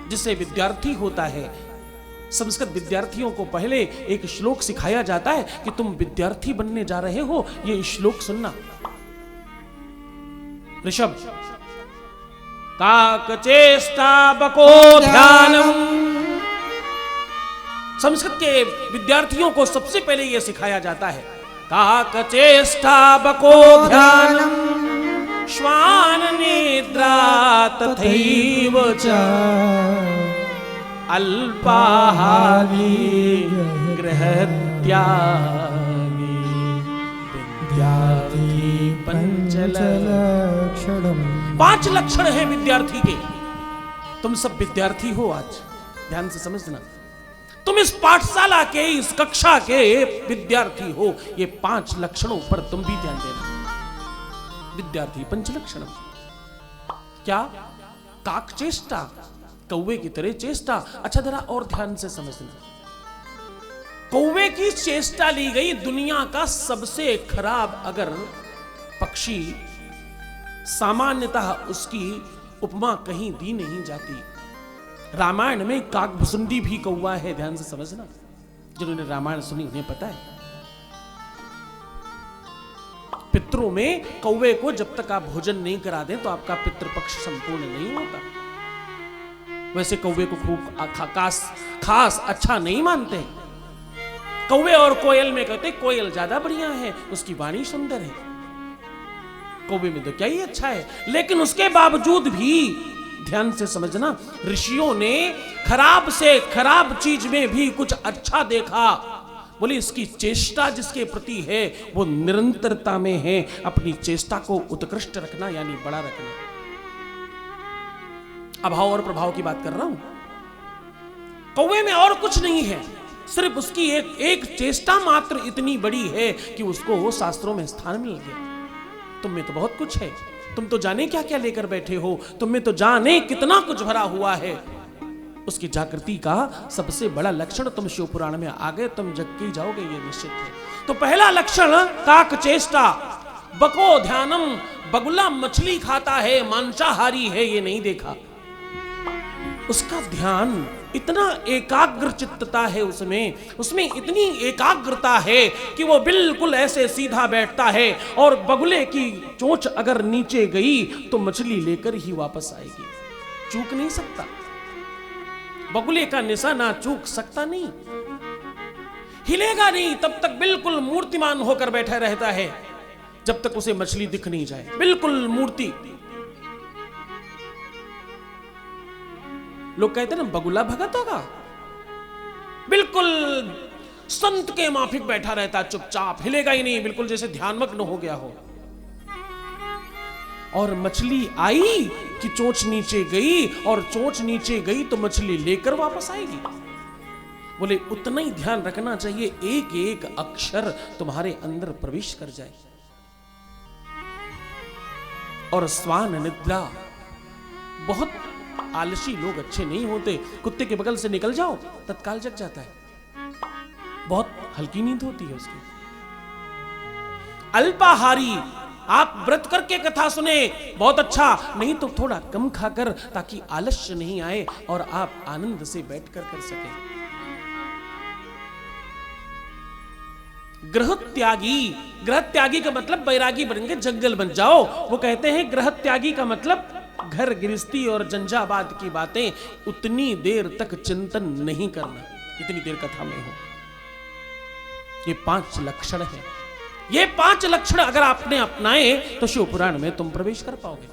जिसे विद्यार्थी होता है। संस्कृत विद्यार्थियों को पहले एक श्लोक सिखाया जाता है कि तुम विद्यार्थी बनने जा रहे हो, ये श्लोक सुनना। ऋषभ, काक चेष्टा बको ध्यानम। संस्कृत के विद्यार्थियों को सबसे पहले यह सिखाया जाता है, काक चेष्टा बको ध्यानम, श्वान निद्रा तथैव च, अल्पाहारी गृहत्यागी विद्यार्थी पंचलक्षणम। 5 लक्षण है विद्यार्थी के। तुम सब विद्यार्थी हो, आज ध्यान से समझना। तुम इस पाठशाला के, इस कक्षा के विद्यार्थी हो। ये 5 लक्षणों पर तुम भी ध्यान देना। विद्यार्थी पंचलक्षणम क्या? काक चेष्टा, कौवे की तरह चेष्टा। अच्छा जरा और ध्यान से समझना। कौवे की चेष्टा ली गई। दुनिया का सबसे खराब अगर पक्षी, सामान्यतः उसकी उपमा कहीं दी नहीं जाती। रामायण में काकभुसुंडी भी कौवा है, ध्यान से समझना। जिन्होंने रामायण सुनी उन्हें पता है। पितरों में कौवे को जब तक आप भोजन नहीं करा दें तो आपका पितृपक्ष संपूर्ण नहीं होता। वैसे कौवे को खूब खास अच्छा नहीं मानते। कौवे और कोयल में कहते कोयल ज्यादा बढ़िया है, उसकी वाणी सुंदर है। कौवे में तो क्या ही अच्छा है, लेकिन उसके बावजूद भी ध्यान से समझना, ऋषियों ने खराब से खराब चीज में भी कुछ अच्छा देखा। बोले इसकी चेष्टा जिसके प्रति है वो निरंतरता में है। अपनी चेष्टा को उत्कृष्ट रखना यानी बड़ा रखना। अभाव और प्रभाव की बात कर रहा हूं। कौवे में और कुछ नहीं है, सिर्फ उसकी एक चेष्टा मात्र इतनी बड़ी है कि उसको शास्त्रों में स्थान मिल गया। तुम में तो बहुत कुछ है, तुम तो जाने क्या क्या लेकर बैठे हो, तुम में तो जाने कितना कुछ भरा हुआ है। उसकी जागृति का सबसे बड़ा लक्षण तुम शिव पुराण में आ गए, तुम जग के जाओगे ये निश्चित है। तो पहला लक्षण काक चेष्टा, बको ध्यानम। बगुला मछली खाता है, मांसाहारी है, ये नहीं देखा। उसका ध्यान इतना एकाग्र चित्तता है, उसमें इतनी एकाग्रता है कि वो बिल्कुल ऐसे सीधा बैठता है और बगुले की चोंच अगर नीचे गई तो मछली लेकर ही वापस आएगी, चूक नहीं सकता। बगुले का निशाना चूक सकता नहीं, हिलेगा नहीं, तब तक बिल्कुल मूर्तिमान होकर बैठा रहता है जब तक उसे मछली दिख नहीं जाए, बिल्कुल मूर्ति। लोग कहते हैं ना बगुला भगत होगा, बिल्कुल संत के माफिक बैठा रहता, चुपचाप, हिलेगा ही नहीं, बिल्कुल जैसे ध्यानमग्न हो गया हो। और मछली आई कि चोंच नीचे गई, और चोंच नीचे गई तो मछली लेकर वापस आएगी। बोले उतना ही ध्यान रखना चाहिए, एक एक अक्षर तुम्हारे अंदर प्रवेश कर जाए। और स्वान निद्रा, बहुत आलसी लोग अच्छे नहीं होते। कुत्ते के बगल से निकल जाओ तत्काल जग जाता है, बहुत हल्की नींद होती है उसकी। अल्पाहारी, आप व्रत करके कथा सुने बहुत अच्छा, नहीं तो थोड़ा कम खाकर, ताकि आलस्य नहीं आए और आप आनंद से बैठकर कर सके। ग्रह त्यागी, ग्रह त्यागी का मतलब बैरागी बन के जंगल बन जाओ। वो कहते हैं ग्रह त्यागी का मतलब घर गृहस्थी और जंजाबाद की बातें उतनी देर तक चिंतन नहीं करना, इतनी देर कथा में हो। ये 5 लक्षण है। ये 5 लक्षण अगर आपने अपनाए तो शिव पुराण में तुम प्रवेश कर पाओगे।